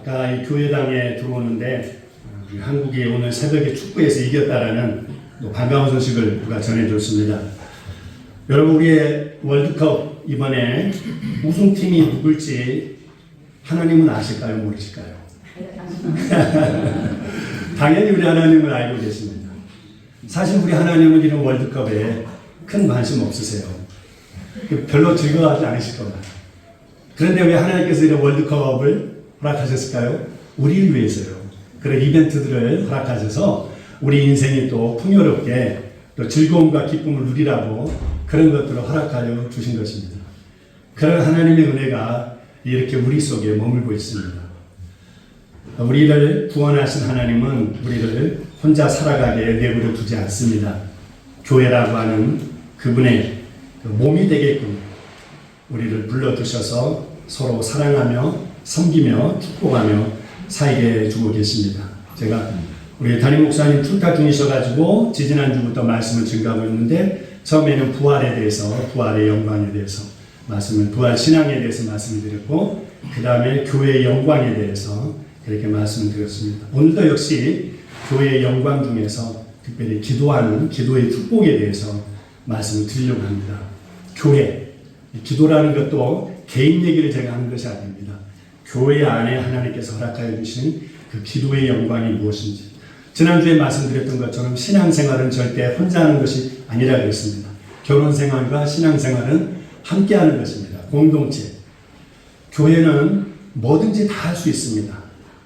아까 이 교회당에 들어오는데 한국이 오늘 새벽에 축구에서 이겼다라는 반가운 소식을 누가 전해줬습니다. 여러분, 우리의 월드컵 이번에 우승팀이 누굴지 하나님은 아실까요? 모르실까요? 당연히 우리 하나님은 알고 계십니다. 사실 우리 하나님은 이런 월드컵에 큰 관심 없으세요. 별로 즐거워하지 않으실 겁니다. 그런데 왜 하나님께서 이런 월드컵을 허락하셨을까요? 우리를 위해서요. 그런 이벤트들을 허락하셔서 우리 인생이 또 풍요롭게 또 즐거움과 기쁨을 누리라고 그런 것들을 허락하여 주신 것입니다. 그런 하나님의 은혜가 이렇게 우리 속에 머물고 있습니다. 우리를 구원하신 하나님은 우리를 혼자 살아가게 내버려 두지 않습니다. 교회라고 하는 그분의 몸이 되게끔 우리를 불러주셔서 서로 사랑하며 섬기며 축복하며 살게 해주고 계십니다. 제가 우리 담임 목사님 출타 중이셔가지고 지지난주부터 말씀을 증가하고 있는데 처음에는 부활에 대해서, 부활의 영광에 대해서 부활 신앙에 대해서 말씀을 드렸고 그 다음에 교회의 영광에 대해서 그렇게 말씀을 드렸습니다. 오늘도 역시 교회의 영광 중에서 특별히 기도하는 기도의 축복에 대해서 말씀을 드리려고 합니다. 교회, 기도라는 것도 개인 얘기를 제가 하는 것이 아닙니다. 교회 안에 하나님께서 허락하여 주신 그 기도의 영광이 무엇인지, 지난주에 말씀드렸던 것처럼 신앙생활은 절대 혼자 하는 것이 아니라 그랬습니다. 결혼생활과 신앙생활은 함께 하는 것입니다. 공동체. 교회는 뭐든지 다 할 수 있습니다.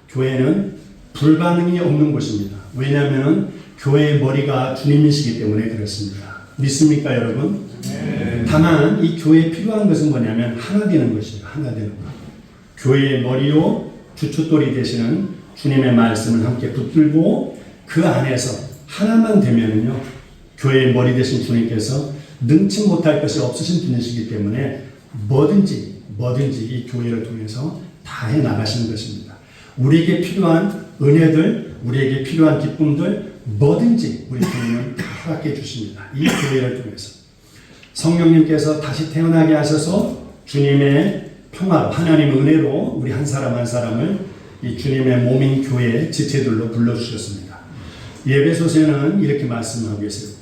교회는 불가능이 없는 곳입니다. 왜냐하면 교회의 머리가 주님이시기 때문에 그렇습니다. 믿습니까, 여러분? 네. 다만 이 교회에 필요한 것은 뭐냐면 하나 되는 것입니다. 하나 되는 것. 교회의 머리요 주춧돌이 되시는 주님의 말씀을 함께 붙들고 그 안에서 하나만 되면은요, 교회의 머리 되신 주님께서 능치 못할 것이 없으신 분이시기 때문에 뭐든지 이 교회를 통해서 다 해 나가시는 것입니다. 우리에게 필요한 은혜들, 우리에게 필요한 기쁨들 뭐든지 우리 주님은 다 허락해 주십니다. 이 교회를 통해서 성령님께서 다시 태어나게 하셔서 주님의 평화로, 하나님의 은혜로 우리 한 사람 한 사람을 이 주님의 몸인 교회의 지체들로 불러주셨습니다. 에베소서에는 이렇게 말씀하고 계세요.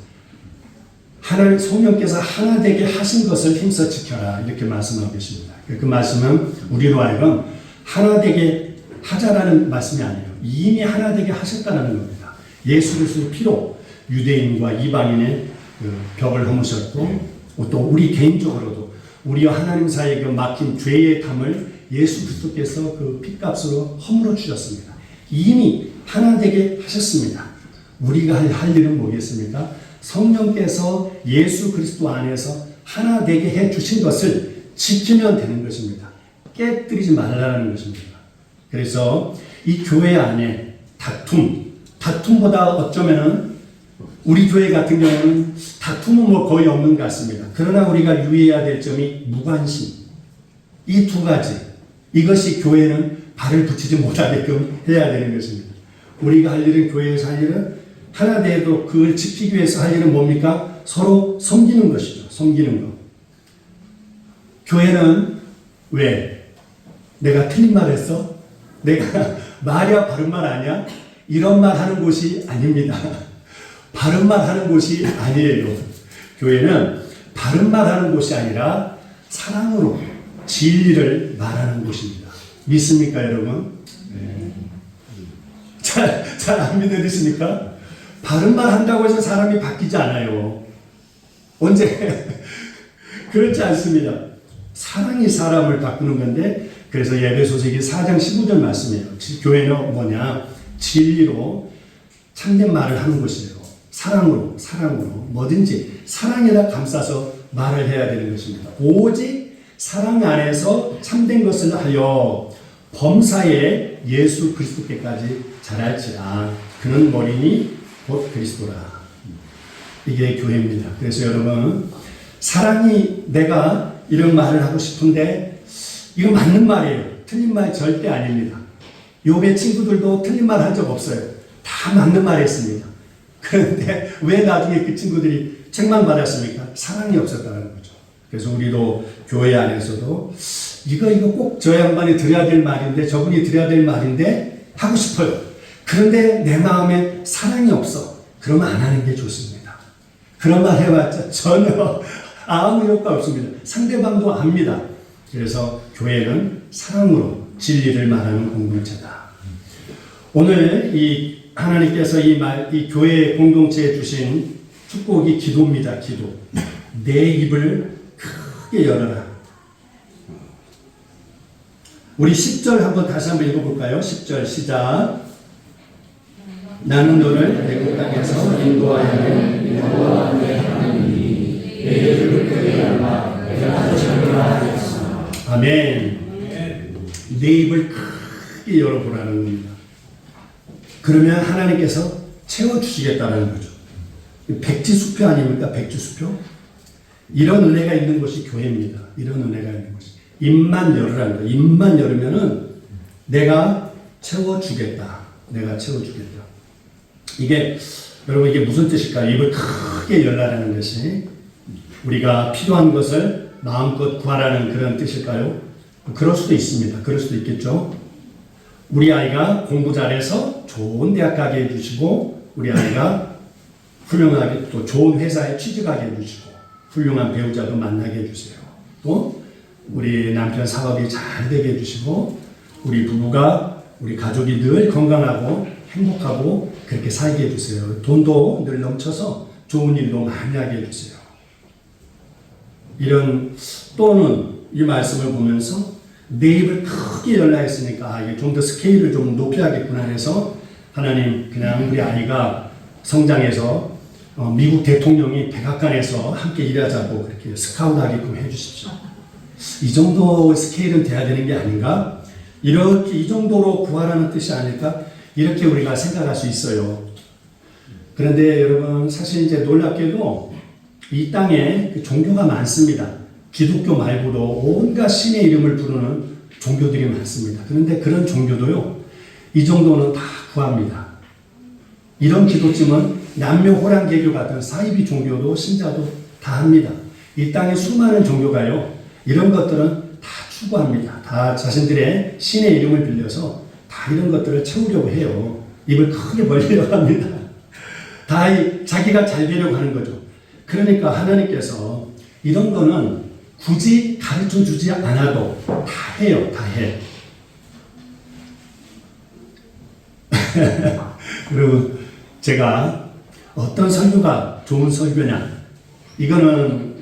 하나님 성령께서 하나 되게 하신 것을 힘써 지켜라, 이렇게 말씀하고 계십니다. 그 말씀은 우리로 하여금 하나 되게 하자라는 말씀이 아니에요. 이미 하나 되게 하셨다는 겁니다. 예수 그리스도의 피로 유대인과 이방인의 그 벽을 허무셨고 또 우리 개인적으로도 우리와 하나님 사이에 그 막힌 죄의 담을 예수 그리스도께서 그 핏값으로 허물어 주셨습니다. 이미 하나 되게 하셨습니다. 우리가 할 일은 뭐겠습니까? 성령께서 예수 그리스도 안에서 하나 되게 해 주신 것을 지키면 되는 것입니다. 깨뜨리지 말라는 것입니다. 그래서 이 교회 안에 다툼보다 어쩌면은 우리 교회 같은 경우는 다툼은 뭐 거의 없는 것 같습니다. 그러나 우리가 유의해야 될 점이 무관심. 이 두 가지. 이것이 교회는 발을 붙이지 못하게끔 해야 되는 것입니다. 우리가 할 일은, 교회에서 할 일은 하나 되어도 그걸 지키기 위해서 할 일은 뭡니까? 서로 섬기는 것이죠. 섬기는 것. 교회는 왜? 내가 틀린 말 했어? 내가 말이야 바른 말 아니야? 이런 말 하는 곳이 아닙니다. 바른 말 하는 곳이 아니에요. 교회는 바른 말 하는 곳이 아니라 사랑으로 진리를 말하는 곳입니다. 믿습니까, 여러분? 네. 잘 안 믿으십니까? 바른 말 한다고 해서 사람이 바뀌지 않아요. 언제? 그렇지 않습니다. 사랑이 사람을 바꾸는 건데, 그래서 에베소서 4장 15절 말씀이에요. 교회는 뭐냐? 진리로 참된 말을 하는 곳이에요. 사랑으로 뭐든지 사랑에다 감싸서 말을 해야 되는 것입니다. 오직 사랑 안에서 참된 것을 하여 범사에 예수 그리스도께까지 자랄지라. 그는 머리니 곧 그리스도라. 이게 교회입니다. 그래서 여러분, 사랑이, 내가 이런 말을 하고 싶은데 이거 맞는 말이에요. 틀린 말 절대 아닙니다. 욥의 친구들도 틀린 말 한 적 없어요. 다 맞는 말 했습니다. 그런데 왜 나중에 그 친구들이 책망받았습니까? 사랑이 없었다는 거죠. 그래서 우리도 교회 안에서도 이거 꼭 저 양반이 드려야 될 말인데, 저분이 드려야 될 말인데 하고 싶어요. 그런데 내 마음에 사랑이 없어. 그러면 안 하는 게 좋습니다. 그런 말 해봤자 전혀 아무 효과 없습니다. 상대방도 압니다. 그래서 교회는 사랑으로 진리를 말하는 공동체다. 오늘 이 하나님께서 이 교회 공동체에 주신 축복이 기도입니다. 기도. 내 입을 크게 열어라. 우리 10절 다시 한번 읽어볼까요? 10절 시작. 나는 너를 애굽 땅에서 인도하여낸 여호와 내 하나님이 내 입을 크게 열라 내가 전하라 하였으나. 아멘. 내 입을 크게 열어보라는 겁니다. 그러면 하나님께서 채워주시겠다는 거죠. 백지수표 아닙니까? 백지수표. 이런 은혜가 있는 것이 교회입니다. 이런 은혜가 있는 것이. 입만 열으라는 거예요. 입만 열으면은 내가 채워주겠다. 내가 채워주겠다. 여러분 이게 무슨 뜻일까요? 입을 크게 열라라는 것이 우리가 필요한 것을 마음껏 구하라는 그런 뜻일까요? 그럴 수도 있습니다. 그럴 수도 있겠죠. 우리 아이가 공부 잘해서 좋은 대학 가게 해주시고, 우리 아이가 훌륭하게 또 좋은 회사에 취직하게 해주시고, 훌륭한 배우자도 만나게 해주세요. 또 우리 남편 사업이 잘 되게 해주시고, 우리 부부가, 우리 가족이 늘 건강하고 행복하고 그렇게 살게 해주세요. 돈도 늘 넘쳐서 좋은 일도 많이 하게 해주세요. 또는 이 말씀을 보면서 내 입을 크게 열라 했으니까 이게 좀 더 스케일을 좀 높여야겠구나 해서 하나님 그냥 우리 아이가 성장해서 미국 대통령이 백악관에서 함께 일하자고 그렇게 스카우트하게끔 해주십시오. 이 정도 스케일은 돼야 되는 게 아닌가? 이렇게 이 정도로 구하라는 뜻이 아닐까? 이렇게 우리가 생각할 수 있어요. 그런데 여러분 사실 이제 놀랍게도 이 땅에 종교가 많습니다. 기독교 말고도 온갖 신의 이름을 부르는 종교들이 많습니다. 그런데 그런 종교도요, 이 정도는 다 구합니다. 이런 기도쯤은 남묘호랑개교 같은 사이비 종교도 신자도 다 합니다. 이 땅에 수많은 종교가요, 이런 것들은 다 추구합니다. 다 자신들의 신의 이름을 빌려서 다 이런 것들을 채우려고 해요. 입을 크게 벌리려고 합니다. 다 자기가 잘 되려고 하는 거죠. 그러니까 하나님께서 이런 거는 굳이 가르쳐 주지 않아도 다 해요. 다 해. 그리고 제가 어떤 설교가 좋은 설교냐, 이거는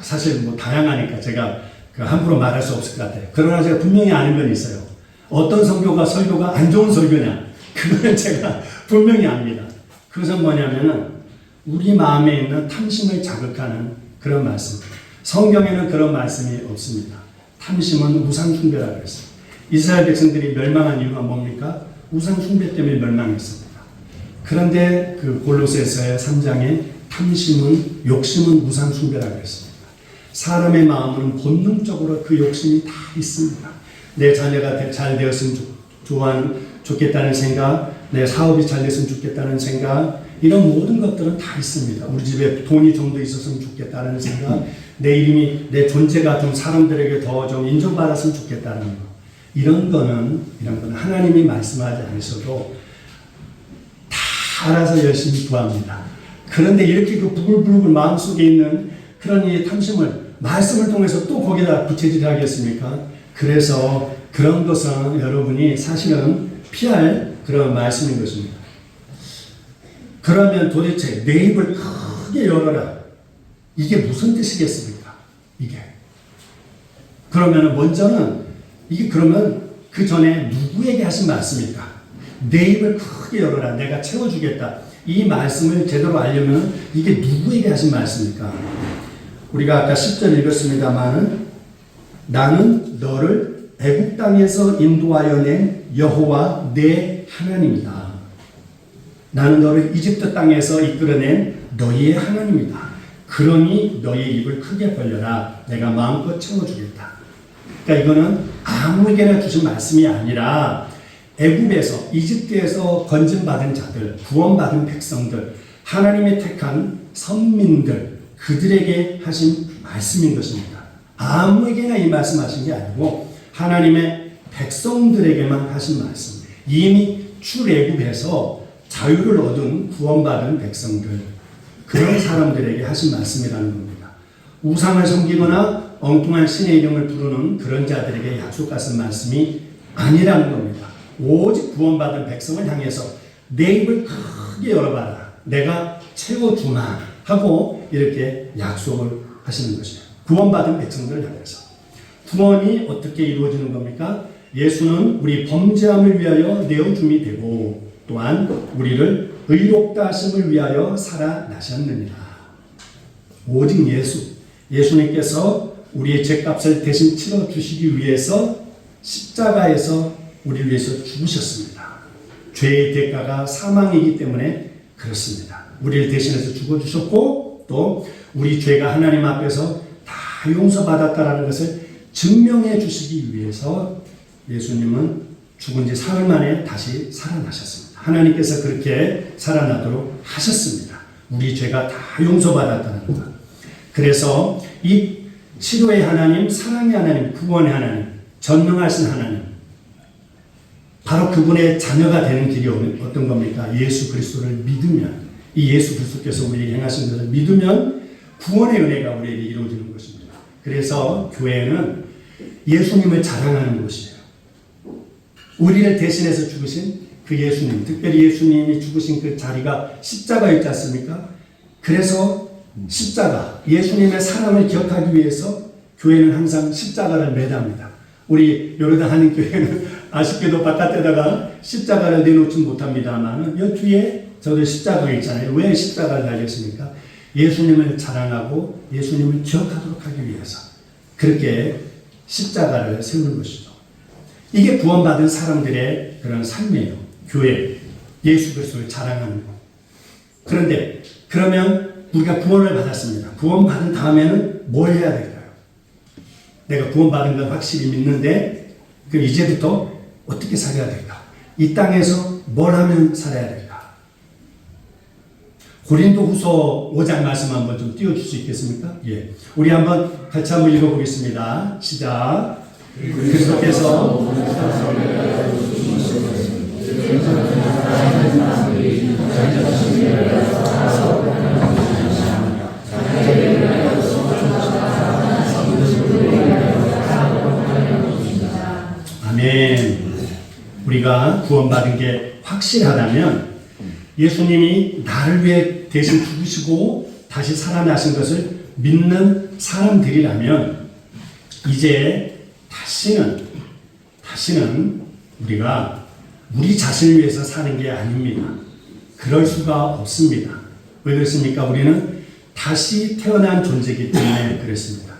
사실 뭐 다양하니까 제가 함부로 말할 수 없을 것 같아요. 그러나 제가 분명히 아는 건 있어요. 어떤 설교가 안 좋은 설교냐, 그거는 제가 분명히 압니다. 그것은 뭐냐면은 우리 마음에 있는 탐심을 자극하는 그런 말씀. 성경에는 그런 말씀이 없습니다. 탐심은 우상 숭배라고 그랬어요. 이스라엘 백성들이 멸망한 이유가 뭡니까? 우상 숭배 때문에 멸망했습니다. 그런데 그 골로새서의 3장에 탐심은, 욕심은 우상 숭배라고 그랬습니다. 사람의 마음은 본능적으로 그 욕심이 다 있습니다. 내 자녀가 잘 되었으면 좋겠다는 생각, 내 사업이 잘 됐으면 좋겠다는 생각, 이런 모든 것들은 다 있습니다. 우리 집에 돈이 좀 더 있었으면 좋겠다는 생각, 내 이름이, 내 존재가 좀 사람들에게 더 좀 인정받았으면 좋겠다는 거. 이런 거는 하나님이 말씀하지 않으셔도 다 알아서 열심히 구합니다. 그런데 이렇게 그 부글부글 마음속에 있는 그런 이 탐심을 말씀을 통해서 또 거기다 부채질하겠습니까? 그래서 그런 것은 여러분이 사실은 피할 그런 말씀인 것입니다. 그러면 도대체 내 입을 크게 열어라. 이게 무슨 뜻이겠습니까? 이게. 그러면 먼저는 이게 그러면 그 전에 누구에게 하신 말씀입니까? 내 입을 크게 열어라. 내가 채워주겠다. 이 말씀을 제대로 알려면 이게 누구에게 하신 말씀입니까? 우리가 아까 10절 읽었습니다만, 나는 너를 애굽 땅에서 인도하여 낸 여호와 내 하나님이다. 나는 너를 이집트 땅에서 이끌어낸 너희의 하나님이다. 그러니 너희의 입을 크게 벌려라. 내가 마음껏 채워주겠다. 그러니까 이거는 아무에게나 주신 말씀이 아니라 애굽에서, 이집트에서 건진받은 자들, 구원받은 백성들, 하나님의 택한 선민들, 그들에게 하신 말씀인 것입니다. 아무에게나 이 말씀하신 게 아니고 하나님의 백성들에게만 하신 말씀. 이미 출애굽에서 자유를 얻은 구원받은 백성들, 그런 사람들에게 하신 말씀이라는 겁니다. 우상을 섬기거나 엉뚱한 신의 이름을 부르는 그런 자들에게 약속하신 말씀이 아니라는 겁니다. 오직 구원받은 백성을 향해서 내 입을 크게 열어봐라, 내가 채워주마 하고 이렇게 약속을 하시는 것이에요. 구원받은 백성들을 향해서. 구원이 어떻게 이루어지는 겁니까? 예수는 우리 범죄함을 위하여 내어줌이 되고 또한 우리를 의롭다 하심을 위하여 살아나셨느니라. 오직 예수님께서 우리의 죄값을 대신 치러주시기 위해서 십자가에서 우리를 위해서 죽으셨습니다. 죄의 대가가 사망이기 때문에 그렇습니다. 우리를 대신해서 죽어주셨고 또 우리 죄가 하나님 앞에서 다 용서받았다라는 것을 증명해 주시기 위해서 예수님은 죽은 지 사흘 만에 다시 살아나셨습니다. 하나님께서 그렇게 살아나도록 하셨습니다. 우리 죄가 다 용서받았다는 것. 그래서 이 치료의 하나님, 사랑의 하나님, 구원의 하나님, 전능하신 하나님, 바로 그분의 자녀가 되는 길이 어떤 겁니까? 예수 그리스도를 믿으면, 이 예수 그리스도께서 우리에게 행하신 것을 믿으면 구원의 은혜가 우리에게 이루어지는 것입니다. 그래서 교회는 예수님을 자랑하는 곳이에요. 우리를 대신해서 죽으신 그 예수님, 특별히 예수님이 죽으신 그 자리가 십자가였지 않습니까? 그래서 십자가, 예수님의 사랑을 기억하기 위해서 교회는 항상 십자가를 매답니다. 우리 요르단 한인교회는 아쉽게도 바깥에다가 십자가를 내놓지 못합니다만 이 뒤에 저도 십자가가 있잖아요. 왜 십자가를 달렸습니까? 예수님을 자랑하고 예수님을 기억하도록 하기 위해서 그렇게 십자가를 세우는 것이죠. 이게 구원받은 사람들의 그런 삶이에요. 교회, 예수 그리스도를 자랑하는 것. 그런데 그러면 우리가 구원을 받았습니다. 구원받은 다음에는 뭘 해야 될까요? 내가 구원받은 걸 확실히 믿는데 그럼 이제부터 어떻게 살아야 될까? 이 땅에서 뭘 하면 살아야 될까? 고린도후서 5장 말씀 한번 좀 띄워줄 수 있겠습니까? 예, 우리 한번 같이 한번 읽어보겠습니다. 시작. 그리스도께서 아멘. 우리가 구원받은 게 확실하다면 예수님이 나를 위해 대신 죽으시고 다시 살아나신 것을 믿는 사람들이라면 이제 다시는 우리가 우리 자신을 위해서 사는 게 아닙니다. 그럴 수가 없습니다. 왜 그렇습니까? 우리는 다시 태어난 존재이기 때문에 그렇습니다.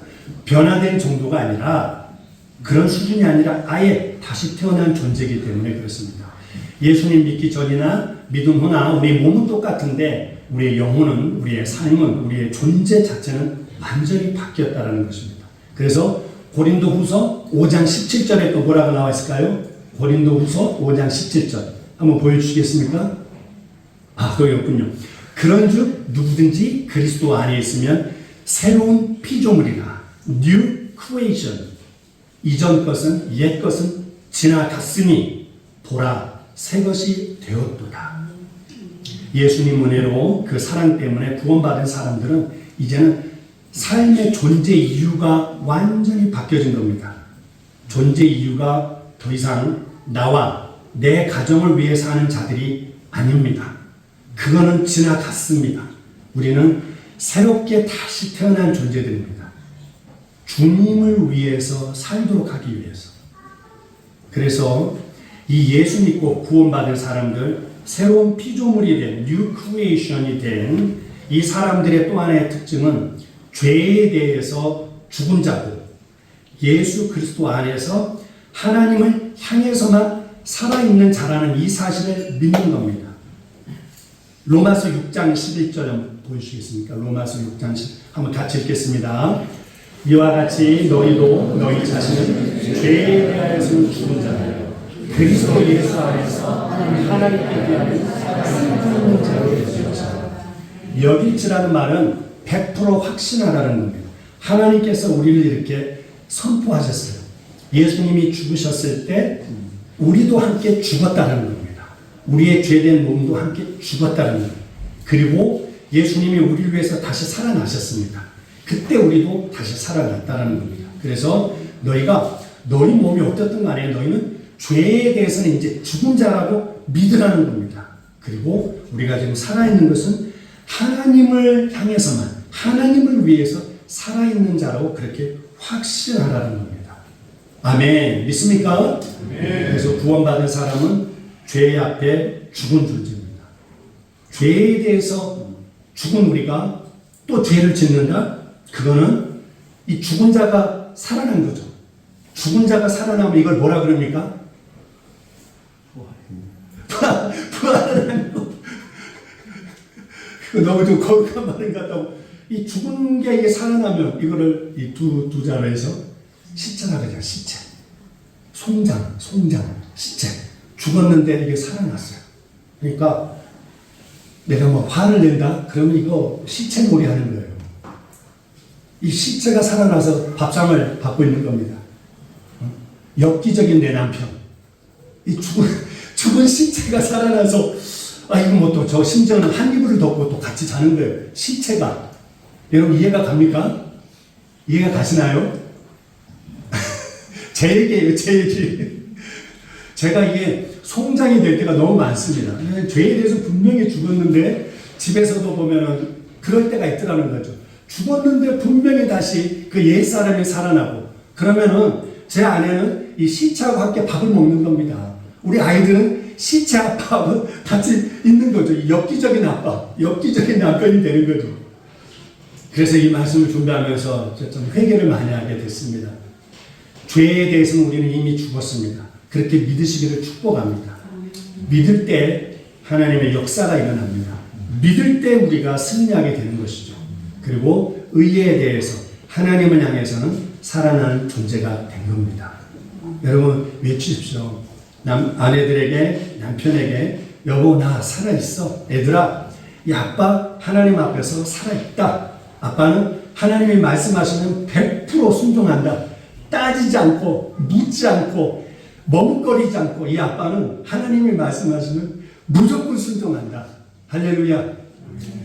변화된 정도가 아니라 그런 수준이 아니라 아예 다시 태어난 존재이기 때문에 그렇습니다. 예수님 믿기 전이나 믿음 후나 우리의 몸은 똑같은데 우리의 영혼은, 우리의 삶은, 우리의 존재 자체는 완전히 바뀌었다는 것입니다. 그래서 고린도후서 5장 17절에 또 뭐라고 나와 있을까요? 고린도후서 5장 17절 한번 보여주시겠습니까? 거기 없군요. 그런즉 누구든지 그리스도 안에 있으면 새로운 피조물이라, New Creation. 이전 것은 옛 것은 지나갔으니 보라 새 것이 되었도다. 예수님 은혜로 그 사랑 때문에 구원받은 사람들은 이제는 삶의 존재 이유가 완전히 바뀌어진 겁니다. 존재 이유가 더 이상 나와 내 가정을 위해 사는 자들이 아닙니다. 그거는 지나갔습니다. 우리는 새롭게 다시 태어난 존재들입니다. 주님을 위해서 살도록 하기 위해서. 그래서 이 예수 믿고 구원받은 사람들, 새로운 피조물이 된 New Creation이 된 이 사람들의 또 하나의 특징은 죄에 대해서 죽은 자고 예수 그리스도 안에서 하나님을 향해서만 살아있는 자라는 이 사실을 믿는 겁니다. 로마서 6장 11절 한번 보여주시겠습니까? 로마서 6장 11절 한번 같이 읽겠습니다. 이와 같이 너희도 너희 자신은 죄에 대하여서는 죽은 자예요. 그리스도 예수 안에서 하나님께 대하여 살아있는 자로 되시옵소서. 여기치라는 말은 100% 확신하라는 겁니다. 하나님께서 우리를 이렇게 선포하셨어요. 예수님이 죽으셨을 때 우리도 함께 죽었다는 겁니다. 우리의 죄된 몸도 함께 죽었다는 겁니다. 그리고 예수님이 우리를 위해서 다시 살아나셨습니다. 그때 우리도 다시 살아났다는 겁니다. 그래서 너희가 너희 몸이 어떻든 간에 너희는 죄에 대해서는 이제 죽은 자라고 믿으라는 겁니다. 그리고 우리가 지금 살아있는 것은 하나님을 향해서만, 하나님을 위해서 살아있는 자라고 그렇게 확신하라는 겁니다. 아멘. 믿습니까? 아멘. 그래서 구원받은 사람은 죄 앞에 죽은 존재입니다. 죄에 대해서 죽은 우리가 또 죄를 짓는다? 그거는 이 죽은 자가 살아난 거죠. 죽은 자가 살아나면 이걸 뭐라 그럽니까? 부활하는 거. 너무 좀 거룩한 말인 것 같다고. 이 죽은 게 이게 살아나면 이거를 이 두 자로 해서 시체라 그러잖아. 시체. 송장, 시체. 죽었는데 이게 살아났어요. 그러니까 내가 뭐 화를 낸다? 그러면 이거 시체놀이 하는 거예요. 이 시체가 살아나서 밥상을 받고 있는 겁니다. 엽기적인 내 남편. 이 죽은 시체가 살아나서, 이거 뭐 또 저 심지어는 한 이불을 덮고 또 같이 자는 거예요. 시체가. 여러분 이해가 갑니까? 이해가 가시나요? 제 얘기예요, 제 얘기. 제가 이게 송장이 될 때가 너무 많습니다. 죄에 대해서 분명히 죽었는데 집에서도 보면은 그럴 때가 있더라는 거죠. 죽었는데 분명히 다시 그 옛사람이 살아나고, 그러면은 제 아내는 이 시체하고 함께 밥을 먹는 겁니다. 우리 아이들은 시체 아빠하고 같이 있는 거죠. 이 엽기적인 아빠, 엽기적인 남편이 되는 거죠. 그래서 이 말씀을 준비하면서 좀 회개를 많이 하게 됐습니다. 죄에 대해서는 우리는 이미 죽었습니다. 그렇게 믿으시기를 축복합니다. 믿을 때 하나님의 역사가 일어납니다. 믿을 때 우리가 승리하게 되는 것이죠. 그리고 의에 대해서 하나님을 향해서는 살아나는 존재가 된 겁니다. 여러분 외치십시오. 아내들에게, 남편에게, 여보 나 살아있어. 애들아, 이 아빠 하나님 앞에서 살아있다. 아빠는 하나님이 말씀하시면 100% 순종한다. 따지지 않고, 묻지 않고, 머뭇거리지 않고, 이 아빠는 하나님이 말씀하시면 무조건 순종한다. 할렐루야.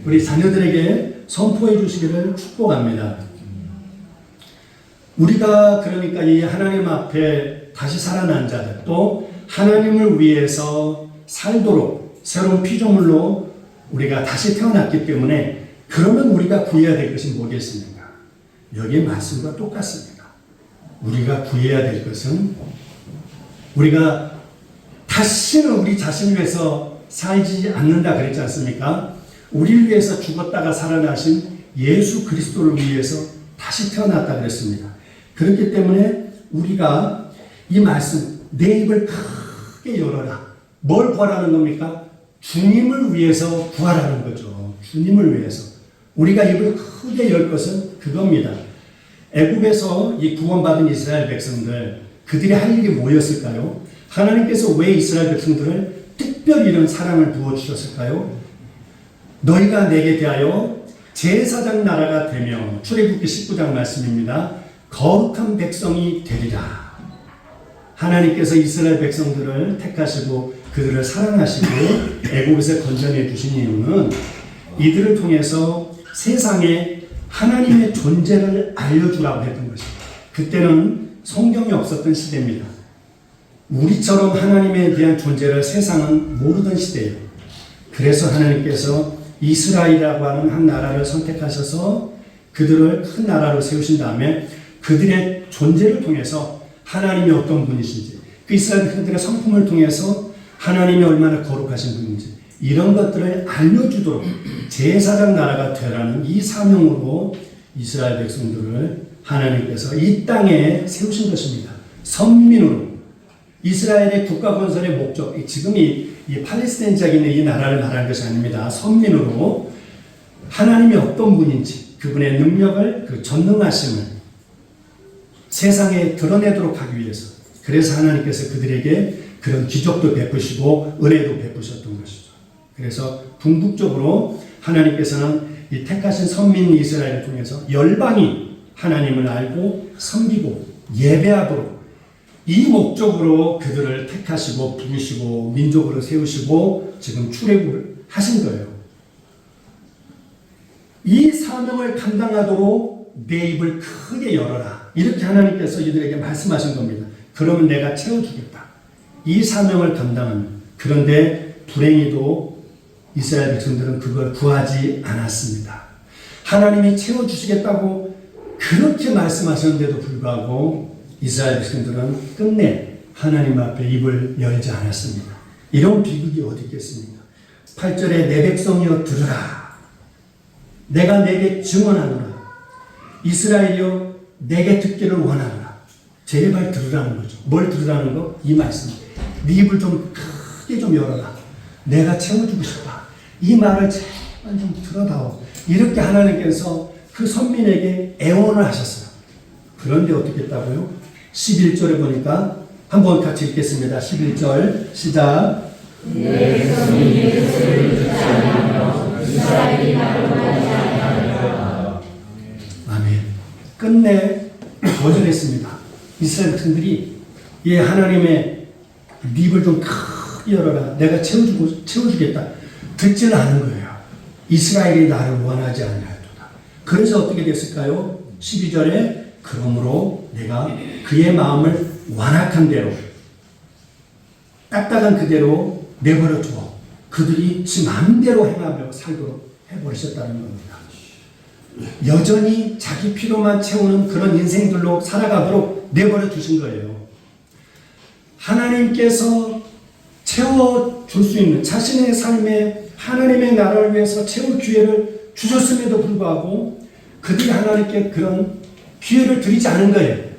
우리 자녀들에게 선포해 주시기를 축복합니다. 우리가 그러니까 이 하나님 앞에 다시 살아난 자들, 또 하나님을 위해서 살도록 새로운 피조물로 우리가 다시 태어났기 때문에, 그러면 우리가 구해야 될 것이 뭐겠습니까? 여기에 말씀과 똑같습니다. 우리가 구해야 될 것은 우리가 다시는 우리 자신을 위해서 살지 않는다 그랬지 않습니까? 우리를 위해서 죽었다가 살아나신 예수 그리스도를 위해서 다시 태어났다 그랬습니다. 그렇기 때문에 우리가 이 말씀, 내 입을 크게 열어라. 뭘 구하라는 겁니까? 주님을 위해서 구하라는 거죠. 주님을 위해서. 우리가 입을 크게 열 것은 그겁니다. 애굽에서 이 구원받은 이스라엘 백성들, 그들이 할 일이 뭐였을까요? 하나님께서 왜 이스라엘 백성들을 특별히 이런 사랑을 부어주셨을까요? 너희가 내게 대하여 제사장 나라가 되며, 출애굽기 19장 말씀입니다. 거룩한 백성이 되리라. 하나님께서 이스라엘 백성들을 택하시고 그들을 사랑하시고 애굽에서 건져내 주신 이유는 이들을 통해서 세상에 하나님의 존재를 알려주라고 했던 것입니다. 그때는 성경이 없었던 시대입니다. 우리처럼 하나님에 대한 존재를 세상은 모르던 시대예요. 그래서 하나님께서 이스라엘이라고 하는 한 나라를 선택하셔서 그들을 큰 나라로 세우신 다음에 그들의 존재를 통해서 하나님이 어떤 분이신지, 그 이스라엘 백성들의 성품을 통해서 하나님이 얼마나 거룩하신 분인지, 이런 것들을 알려주도록 제사장 나라가 되라는 이 사명으로 이스라엘 백성들을 하나님께서 이 땅에 세우신 것입니다. 선민으로. 이스라엘의 국가 건설의 목적, 지금 이 팔레스타인 지역에 이 나라를 말하는 것이 아닙니다. 선민으로 하나님이 어떤 분인지, 그분의 능력을, 그 전능하심을 세상에 드러내도록 하기 위해서, 그래서 하나님께서 그들에게 그런 기적도 베푸시고 은혜도 베푸셨던 것이죠. 그래서 궁극적으로 하나님께서는 이 택하신 선민 이스라엘을 통해서 열방이 하나님을 알고 섬기고 예배하도록 이 목적으로 그들을 택하시고 부르시고 민족으로 세우시고 지금 출애굽을 하신 거예요. 이 사명을 감당하도록 내 입을 크게 열어라. 이렇게 하나님께서 이들에게 말씀하신 겁니다. 그러면 내가 채워주겠다. 이 사명을 감당합니다. 그런데 불행히도 이스라엘 백성들은 그걸 구하지 않았습니다. 하나님이 채워주시겠다고 그렇게 말씀하셨는데도 불구하고 이스라엘 백성들은 끝내 하나님 앞에 입을 열지 않았습니다. 이런 비극이 어디 있겠습니까? 8절에 내 백성이여 들으라. 내가 내게 증언하노라. 이스라엘이여 내게 듣기를 원하노라. 제발 들으라는 거죠. 뭘 들으라는 거? 이 말씀. 네 입을 좀 크게 좀 열어라. 내가 채워주고 싶다. 이 말을 제발 좀 들어다오. 이렇게 하나님께서 그 선민에게 애원을 하셨어요. 그런데 어떻게 했다고요? 11절에 보니까 한번 같이 읽겠습니다. 11절 시작. 내 백성이 내 소리를 듣지 아니하며 이스라엘이 나를 원하지 아니하리라. 아멘. 끝내 거절했습니다. 이스라엘 백성들이 예 하나님의 입을 좀 크게 열어라. 내가 채워주겠다. 듣지는 않은 거예요. 이스라엘이 나를 원하지 아니하리로다. 그래서 어떻게 됐을까요? 12절에 그러므로 내가 그의 마음을 완악한 대로 딱딱한 그대로 내버려 두어 그들이 지 마음대로 행하며 살도록 해버리셨다는 겁니다. 여전히 자기 필요만 채우는 그런 인생들로 살아가도록 내버려 두신 거예요. 하나님께서 채워줄 수 있는 자신의 삶에 하나님의 나라를 위해서 채울 기회를 주셨음에도 불구하고 그들이 하나님께 그런 기회를 드리지 않은 거예요.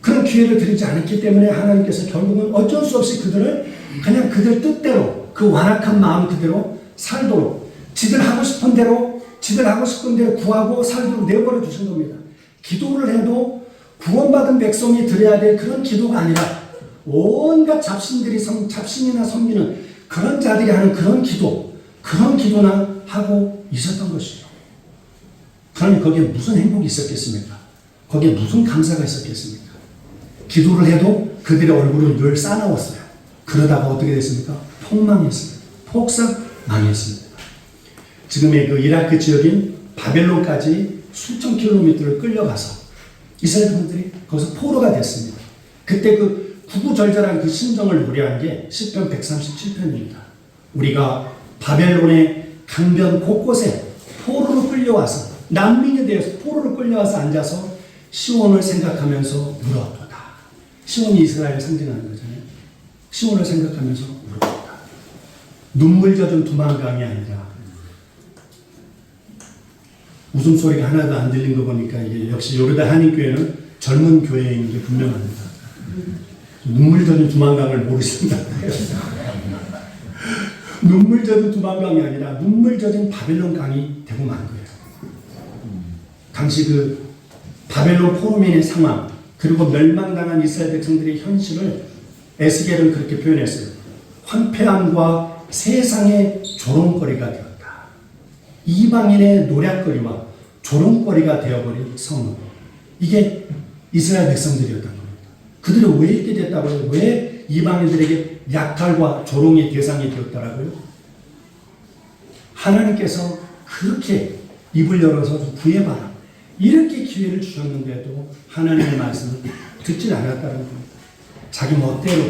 그런 기회를 드리지 않았기 때문에 하나님께서 결국은 어쩔 수 없이 그들을 그냥 그들 뜻대로 그 완악한 마음 그대로 살도록 지들 하고 싶은 대로 구하고 살도록 내버려 두신 겁니다. 기도를 해도 구원받은 백성이 드려야 될 그런 기도가 아니라 온갖 잡신이나 섬기는 그런 자들이 하는 그런 기도나 하고 있었던 것이죠. 그러니 거기에 무슨 행복이 있었겠습니까? 거기에 무슨 감사가 있었겠습니까? 기도를 해도 그들의 얼굴은 늘 싸나웠어요. 그러다가 어떻게 됐습니까? 폭망했습니다. 폭삭망했습니다. 지금의 그 이라크 지역인 바벨론까지 수천 킬로미터를 끌려가서 이스라엘 분들이 거기서 포로가 됐습니다. 그때 그 구구절절한 그 심정을 노래한 게 시편 137편입니다. 우리가 바벨론의 강변 곳곳에 포로로 끌려와서 난민이 되어서 포로로 끌려와서 앉아서 시온을 생각하면서 울었도다. 시온이 이스라엘을 상징하는 거잖아요. 시온을 생각하면서 울었도다. 눈물 젖은 두만강이 아니라 웃음소리가 하나도 안 들린 거 보니까 이게 역시 요르단 한인교회는 젊은 교회인 게 분명합니다. 눈물 젖은 두만강을 모르신다. 눈물 젖은 두만강이 아니라 눈물 젖은 바벨론 강이 되고 만 거예요. 당시 그 바벨론 포로민의 상황 그리고 멸망당한 이스라엘 백성들의 현실을 에스겔은 그렇게 표현했어요. 황폐함과 세상의 조롱거리가 되었다. 이방인의 노략거리와 조롱거리가 되어버린 성읍. 이게 이스라엘 백성들이었던 겁니다. 그들이 왜 이렇게 됐다고요? 왜 이방인들에게 약탈과 조롱의 대상이 되었더라고요? 하나님께서 그렇게 입을 열어서 구해봐라. 이렇게 기회를 주셨는데도 하나님의 말씀을 듣지 않았다는 겁니다. 자기 멋대로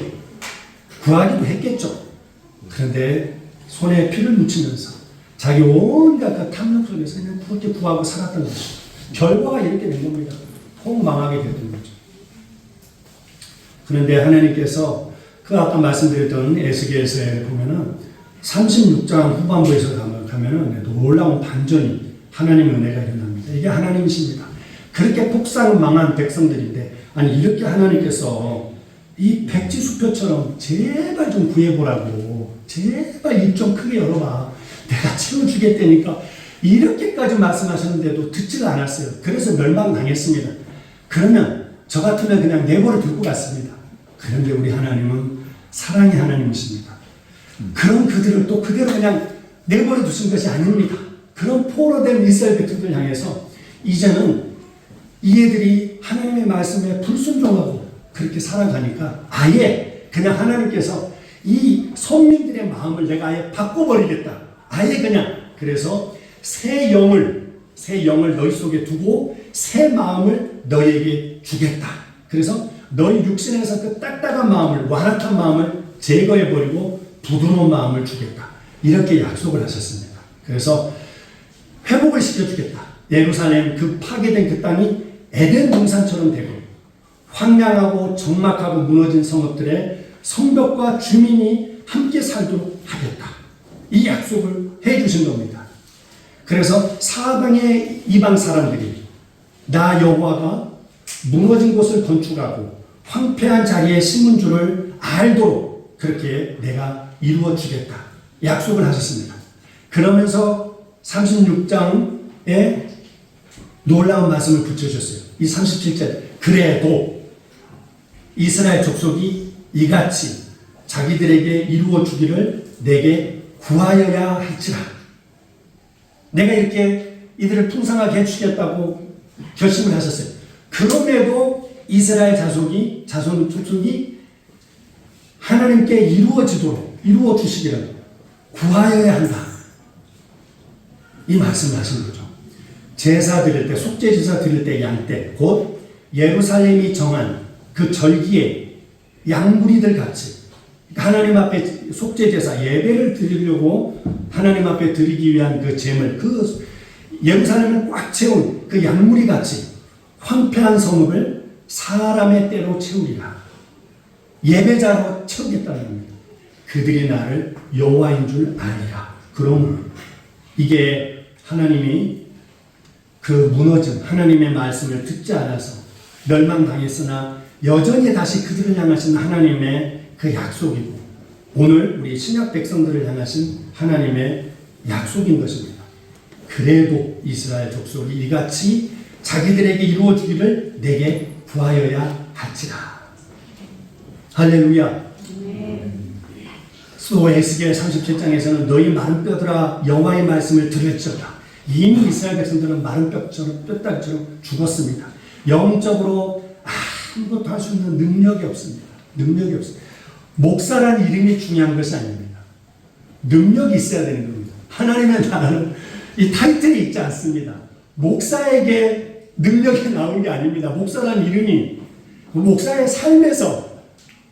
구하기도 했겠죠. 그런데 손에 피를 묻히면서 자기 온갖 그 탐욕 속에서 그냥 그렇게 구하고 살았던 거죠. 결과가 이렇게 된 겁니다. 폭망하게 됐던 거죠. 그런데 하나님께서 그 아까 말씀드렸던 에스겔서에 보면은 36장 후반부에서 가면은 놀라운 반전이 하나님의 은혜가 일어납니다. 이게 하나님이십니다. 그렇게 폭삭망한 백성들인데 아니 이렇게 하나님께서 이 백지수표처럼 제발 좀 구해보라고 제발 입 좀 크게 열어봐. 내가 채워주겠다니까 이렇게까지 말씀하셨는데도 듣지를 않았어요. 그래서 멸망당했습니다. 그러면 저 같으면 그냥 내버려 둘 것 같습니다. 그런데 우리 하나님은 사랑의 하나님이십니다. 그런 그들을 또 그대로 그냥 내버려 두신 것이 아닙니다. 그런 포로된 이스라엘 백성들 향해서 이제는 이애들이 하나님의 말씀에 불순종하고 그렇게 살아가니까 아예 그냥 하나님께서 이 선민들의 마음을 내가 아예 바꿔버리겠다. 아예 그냥. 그래서 새 영을 너희 속에 두고 새 마음을 너희에게 주겠다. 그래서 너희 육신에서 그 딱딱한 마음을, 완악한 마음을 제거해버리고 부드러운 마음을 주겠다. 이렇게 약속을 하셨습니다. 그래서 회복을 시켜주겠다. 예루살렘 그 파괴된 그 땅이 에덴 동산처럼 되고 황량하고 적막하고 무너진 성읍들의 성벽과 주민이 함께 살도록 하겠다. 이 약속을 해주신 겁니다. 그래서 사방의 이방 사람들이 나 여호와가 무너진 곳을 건축하고 황폐한 자리에 심은 줄을 알도록 그렇게 내가 이루어 주겠다. 약속을 하셨습니다. 그러면서 36장에 놀라운 말씀을 붙여주셨어요. 이 37절 그래도 이스라엘 족속이 이같이 자기들에게 이루어 주기를 내게 구하여야 할지라. 내가 이렇게 이들을 풍성하게 해주겠다고 결심을 하셨어요. 그럼에도 이스라엘 자손 족속이 하나님께 이루어지도록 이루어 주시기를 구하여야 한다. 이 말씀을 하신 거죠. 제사 드릴 때, 속죄 제사 드릴 때, 양 때, 곧 예루살렘이 정한 그 절기에 양무리들 같이 하나님 앞에 속죄 제사 예배를 드리려고 하나님 앞에 드리기 위한 그 제물, 그 예루살렘을 꽉 채운 그 양무리 같이 황폐한 성읍을 사람의 때로 채우리라. 예배자로 채우겠다는 겁니다. 그들이 나를 여호와인 줄 아니라. 그러므로 이게 하나님이 그 무너진 하나님의 말씀을 듣지 않아서 멸망당했으나 여전히 다시 그들을 향하신 하나님의 그 약속이고 오늘 우리 신약 백성들을 향하신 하나님의 약속인 것입니다. 그래도 이스라엘 족속이 이같이 자기들에게 이루어주기를 내게 구하여야 할지라. 할렐루야. 또 에스겔 37장에서는 너희 마른 뼈들아 여호와의 말씀을 들을지어다. 이미 이스라엘 백성들은 마른 뼈다귀처럼 죽었습니다. 영적으로 아무것도 할 수 있는 능력이 없습니다. 능력이 없습니다. 목사란 이름이 중요한 것이 아닙니다. 능력이 있어야 되는 겁니다. 하나님의 나라는 이 타이틀이 있지 않습니다. 목사에게 능력이 나오는 게 아닙니다. 목사란 이름이 목사의 삶에서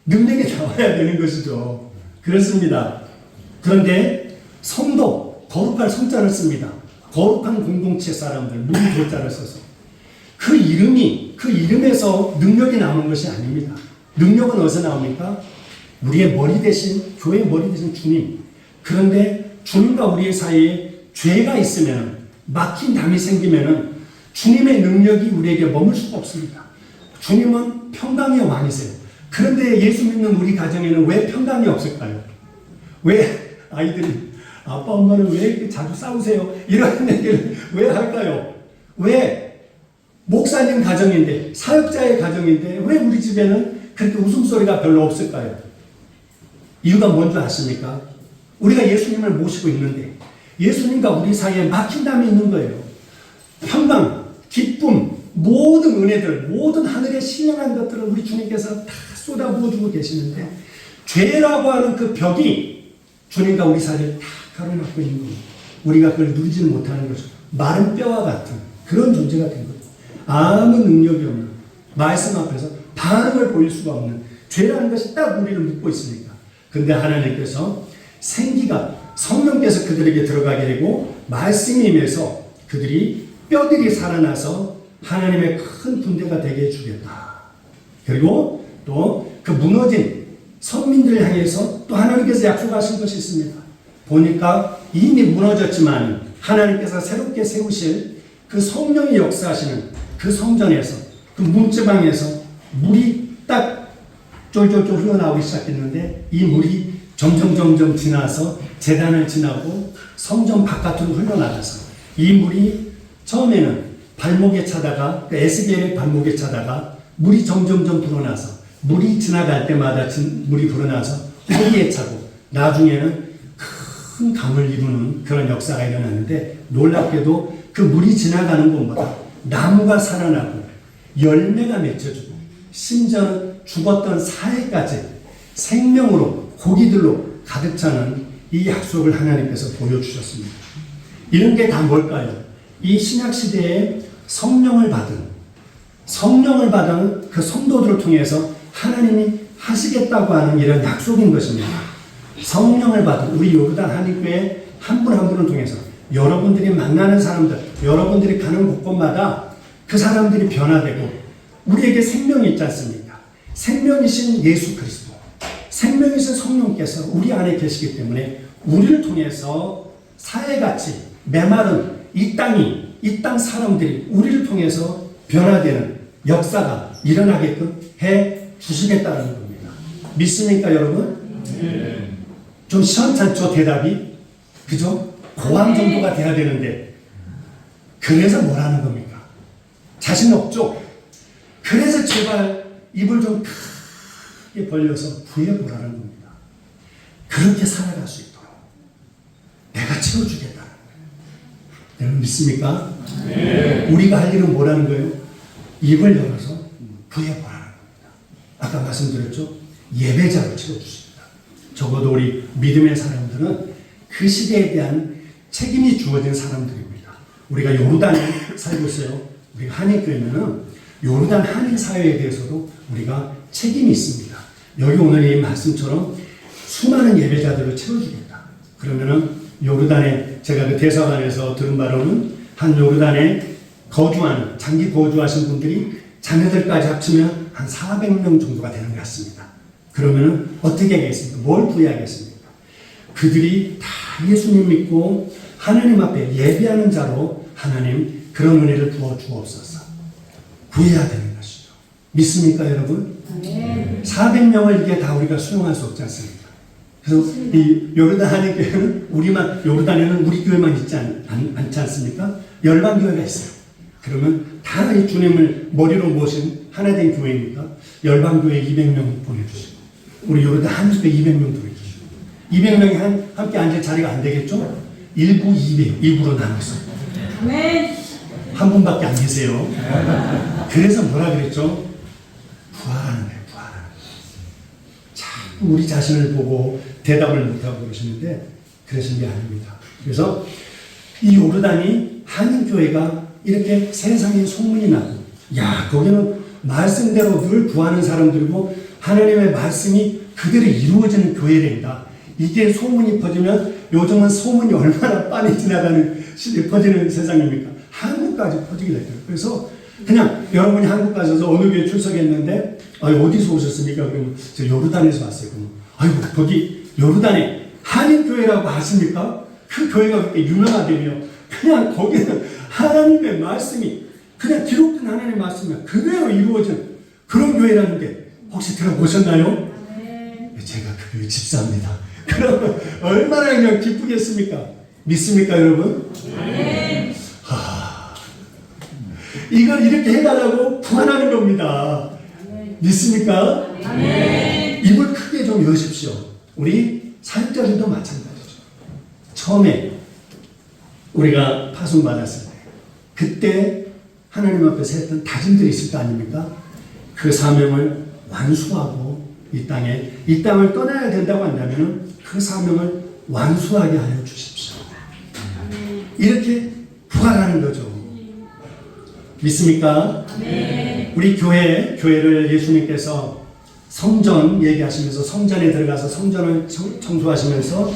능력이 나와야 되는 것이죠. 그렇습니다. 그런데 성도, 거룩할 성자를 씁니다. 거룩한 공동체 사람들, 무리 도자를 써서 그 이름에서 능력이 나오는 것이 아닙니다. 능력은 어디서 나옵니까? 우리의 머리 대신, 교회의 머리 대신 주님. 그런데 주님과 우리의 사이에 죄가 있으면, 막힌 담이 생기면 주님의 능력이 우리에게 머물 수가 없습니다. 주님은 평강의 왕이세요. 그런데 예수 믿는 우리 가정에는 왜 평강이 없을까요? 왜 아이들이 아빠 엄마는 왜 이렇게 자주 싸우세요? 이런 얘기를 왜 할까요? 왜 목사님 가정인데 사역자의 가정인데 왜 우리 집에는 그렇게 웃음소리가 별로 없을까요? 이유가 뭔지 아십니까? 우리가 예수님을 모시고 있는데 예수님과 우리 사이에 막힌 담이 있는 거예요. 평강, 기쁨, 모든 은혜들, 모든 하늘의 신령한 것들을 우리 주님께서 다 쏟아부어주고 계시는데 죄라고 하는 그 벽이 주님과 우리 사이를 다 가로막고 있는 겁니다. 우리가 그걸 누리지 못하는 거죠. 마른 뼈와 같은 그런 존재가 된 거죠. 아무 능력이 없는 말씀 앞에서 반응을 보일 수가 없는 죄라는 것이 딱 우리를 묶고 있으니까. 근데 하나님께서 생기가 성령께서 그들에게 들어가게 되고 말씀이 임해서 그들이 뼈들이 살아나서 하나님의 큰 군대가 되게 해주겠다. 그리고 또 그 무너진 선민들을 향해서 또 하나님께서 약속하신 것이 있습니다. 보니까 이미 무너졌지만 하나님께서 새롭게 세우실 그 성령이 역사하시는 그 성전에서 그 문지방에서 물이 딱 쫄쫄쫄 흘러나오기 시작했는데 이 물이 점점 지나서 제단을 지나고 성전 바깥으로 흘러나가서 이 물이 처음에는 발목에 차다가 그 에스겔의 발목에 차다가 물이 점점 불어나서 물이 지나갈 때마다 물이 불어나서 허리에 차고 나중에는 큰 강을 이루는 그런 역사가 일어났는데 놀랍게도 그 물이 지나가는 곳마다 나무가 살아나고 열매가 맺혀지고 심지어는 죽었던 사회까지 생명으로 고기들로 가득 차는 이 약속을 하나님께서 보여주셨습니다. 이런 게 다 뭘까요? 이 신약시대에 성령을 받은 그 성도들을 통해서 하나님이 하시겠다고 하는 이런 약속인 것입니다. 성령을 받은 우리 요르단 한인교회 한 분 한 분을 통해서 여러분들이 만나는 사람들, 여러분들이 가는 곳곳마다 그 사람들이 변화되고 우리에게 생명이 있지 않습니까? 생명이신 예수 그리스도, 생명이신 성령께서 우리 안에 계시기 때문에 우리를 통해서 사회같이 메마른 이 땅 사람들이 우리를 통해서 변화되는 역사가 일어나게끔 해 주시겠다는 겁니다. 믿습니까, 여러분? 네. 좀 시원찮죠, 대답이? 그죠? 고함 정도가 돼야 되는데, 그래서 뭐라는 겁니까? 자신 없죠? 그래서 제발 입을 좀 크게 벌려서 구해보라는 겁니다. 그렇게 살아갈 수 있도록 내가 채워주겠다는 거예요. 여러분 믿습니까? 네. 우리가 할 일은 뭐라는 거예요? 입을 열어서 구해보라는 겁니다. 아까 말씀드렸죠? 예배자로 채워주십니다. 적어도 우리 믿음의 사람들은 그 시대에 대한 책임이 주어진 사람들입니다. 우리가 요르단에 살고 있어요. 우리가 한인교회는 요르단 한인 사회에 대해서도 우리가 책임이 있습니다. 여기 오늘 이 말씀처럼 수많은 예배자들을 채워주겠다. 그러면은 요르단에 제가 그 대사관에서 들은 바로는 한 요르단에 거주하는 장기 거주하신 분들이 자녀들까지 합치면 한 400명 정도가 되는 것 같습니다. 그러면은 어떻게 하겠습니까? 뭘 구해야겠습니까? 그들이 다 예수님 믿고 하나님 앞에 예배하는 자로 하나님 그런 은혜를 부어 주옵소서. 구해야 되는 것이죠. 믿습니까, 여러분? 네. 400명을 이게 다 우리가 수용할 수 없지 않습니까? 그래서 이 요르단 한인교회는 요르단에는 우리 교회만 있지 않지 않습니까? 열방교회가 있어요. 그러면 다 이 주님을 머리로 모신 하나된 교회입니까? 열방교회 200명 보내주시고 우리 요르단 한인교회 200명 보내주시고 200명이 함께 앉을 자리가 안 되겠죠? 1부, 2부로 나눠서 한 분밖에 안 계세요. 그래서 뭐라 그랬죠? 부활하는 거예요. 부활하는 거예요. 자꾸 우리 자신을 보고 대답을 못하고 그러시는데 그러신 게 아닙니다. 그래서 이 요르단이 한인교회가 이렇게 세상에 소문이 나고 야 거기는 말씀대로 늘 구하는 사람들이고 하나님의 말씀이 그대로 이루어지는 교회된다. 이게 소문이 퍼지면 요즘은 소문이 얼마나 빨리 퍼지는 세상입니까? 한국까지 퍼지게 됐어요. 그래서 그냥 여러분이 한국 가셔서 어느 교회 출석했는데 어디서 오셨습니까? 그러면 저 요르단에서 왔어요. 그러면 아이고 거기 요르단에 한인교회라고 아십니까? 그 교회가 그렇게 유명하다며 그냥 거기는 하나님의 말씀이 그냥 기록된 하나님의 말씀이 그대로 이루어진 그런 교회라는데 혹시 들어보셨나요? 네. 제가 그 교회 집사입니다. 그러면 얼마나 그냥 기쁘겠습니까? 믿습니까, 여러분? 네. 이걸 이렇게 해달라고 부활하는 겁니다. 믿습니까? 네. 입을 크게 좀 여십시오. 우리 사역자들도 마찬가지죠. 처음에 우리가 파송받았을 때 그때 하나님 앞에서 했던 다짐들이 있을 거 아닙니까? 그 사명을 완수하고 이 땅을 떠나야 된다고 한다면 그 사명을 완수하게 하여 주십시오. 이렇게 부활하는 거죠. 믿습니까? 네. 우리 교회를 예수님께서 성전 얘기하시면서 성전에 들어가서 성전을 청소하시면서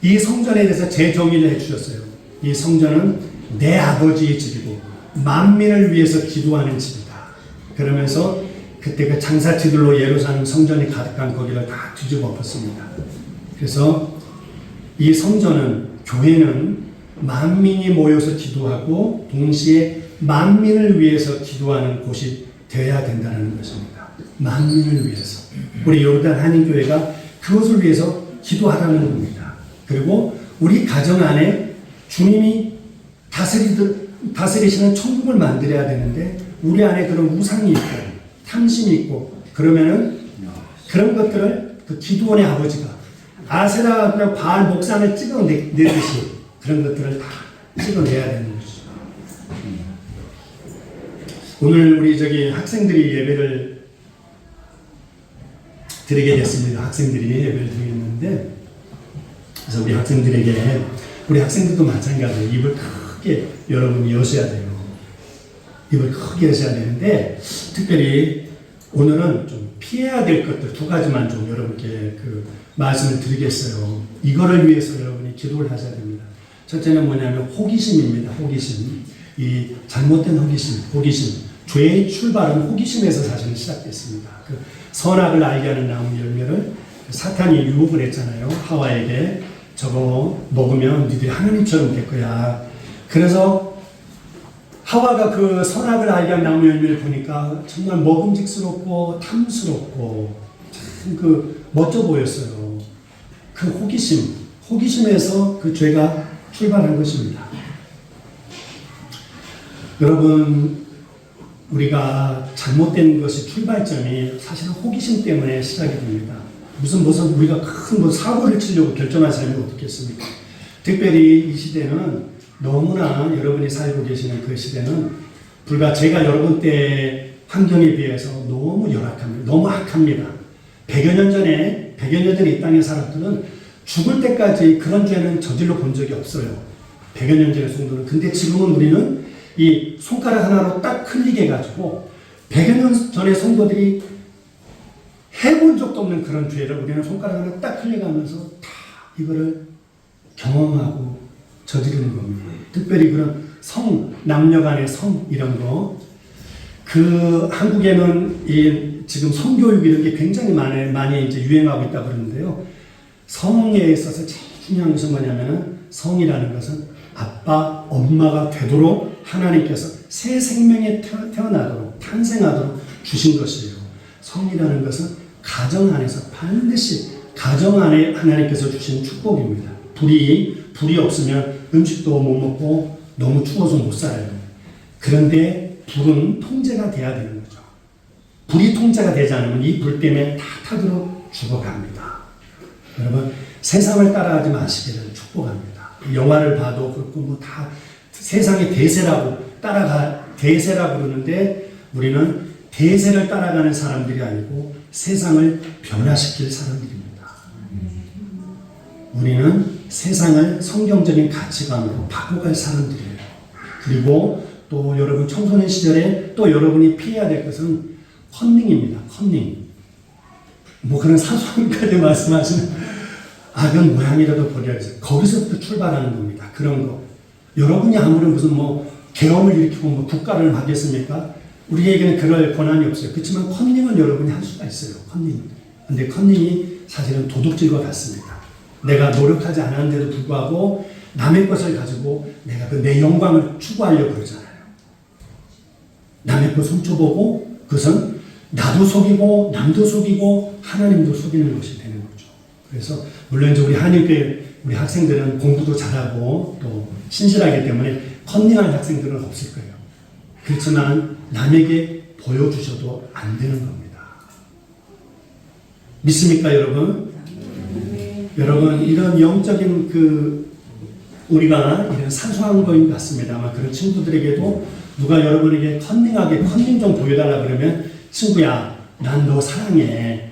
이 성전에 대해서 재정의를 해주셨어요. 이 성전은 내 아버지의 집이고 만민을 위해서 기도하는 집이다. 그러면서 그때 그 장사치들로 예루살렘 성전이 가득한 거기를 다 뒤집어 엎었습니다. 그래서 이 성전은 교회는 만민이 모여서 기도하고 동시에 만민을 위해서 기도하는 곳이 되어야 된다는 것입니다. 만민을 위해서. 우리 요르단 한인교회가 그것을 위해서 기도하라는 겁니다. 그리고 우리 가정 안에 주님이 다스리시는 천국을 만들어야 되는데 우리 안에 그런 우상이 있고 탐심이 있고 그러면은 그런 것들을 그 기드온의 아버지가 아세라 그냥 바알 목상을 찍어내듯이 그런 것들을 다 찍어내야 되는 것이죠. 오늘 우리 학생들이 예배를 드리게 됐습니다. 학생들이 예배를 드리겠는데, 그래서 우리 학생들에게, 우리 학생들도 마찬가지예요. 입을 크게 여러분이 여셔야 돼요. 입을 크게 여셔야 되는데, 특별히 오늘은 좀 피해야 될 것들 두 가지만 좀 여러분께 그 말씀을 드리겠어요. 이거를 위해서 여러분이 기도를 하셔야 됩니다. 첫째는 뭐냐면 호기심입니다. 호기심. 이 잘못된 호기심. 죄의 출발은 호기심에서 사실은 시작됐습니다. 그 선악을 알게 하는 나무 열매를 사탄이 유혹을 했잖아요. 하와에게 저거 먹으면 니들이 하나님처럼 될 거야. 그래서 하와가 그 선악을 알게 한 나무 열매를 보니까 정말 먹음직스럽고 탐스럽고 참 그 멋져 보였어요. 그 호기심에서 그 죄가 출발한 것입니다. 여러분, 우리가 잘못된 것이 출발점이 사실은 호기심 때문에 시작이 됩니다. 무슨 우리가 큰 사고를 치려고 결정한 사람이 어떻겠습니까? 특별히 이 시대는 너무나 여러분이 살고 계시는 그 시대는 불과 제가 여러분 때 환경에 비해서 너무 열악합니다. 너무 악합니다. 100여 년 전에 이 땅의 사람들은 죽을 때까지 그런 죄는 저질러 본 적이 없어요. 100여 년 전의 성도는. 근데 지금은 우리는 이 손가락 하나로 딱 클릭 해가지고 100여 년 전의 성도들이 해본 적도 없는 그런 죄를 우리는 손가락 하나 딱 클릭하면서 다 이거를 경험하고 저지르는 겁니다. 특별히 그런 남녀 간의 이런 거. 그 한국에는 지금 성교육 이런 게 굉장히 많이 이제 유행하고 있다고 그러는데요. 성에 있어서 제일 중요한 것은 뭐냐면은 성이라는 것은 아빠, 엄마가 되도록 하나님께서 새 생명에 태어나도록 탄생하도록 주신 것이에요. 성이라는 것은 가정 안에서 반드시 가정 안에 하나님께서 주신 축복입니다. 불이 없으면 음식도 못 먹고 너무 추워서 못 살아요. 그런데 불은 통제가 돼야 되는 거죠. 불이 통제가 되지 않으면 이 불 때문에 다 타도록 죽어갑니다. 여러분, 세상을 따라가지 마시기를 축복합니다. 영화를 봐도 그렇고 뭐 다 세상의 대세라고 그러는데 우리는 대세를 따라가는 사람들이 아니고 세상을 변화시킬 사람들입니다. 우리는 세상을 성경적인 가치관으로 바꿔갈 사람들이에요. 그리고 또 여러분 청소년 시절에 또 여러분이 피해야 될 것은 컨닝입니다. 컨닝. 뭐 그런 사소한 것까지 말씀하시는 악은 모양이라도 버려야지. 거기서부터 출발하는 겁니다. 그런 거. 여러분이 아무리 무슨 계엄을 일으키고 국가를 하겠습니까? 우리에게는 그럴 권한이 없어요. 그렇지만 컨닝은 여러분이 할 수가 있어요. 컨닝. 근데 컨닝이 사실은 도둑질과 같습니다. 내가 노력하지 않았는데도 불구하고 남의 것을 가지고 내가 내 영광을 추구하려고 그러잖아요. 남의 것 훔쳐보고 그것은 나도 속이고 남도 속이고 하나님도 속이는 것이 되는 거죠. 그래서 물론 이제 우리 학생들은 공부도 잘하고 또 신실하기 때문에 컨닝할 학생들은 없을 거예요. 그렇지만 남에게 보여주셔도 안 되는 겁니다. 믿습니까, 여러분? 여러분, 이런 영적인 우리가 이런 사소한 거인 것 같습니다. 아마 그런 친구들에게도 누가 여러분에게 컨닝 좀 보여달라 그러면 친구야, 난 너 사랑해.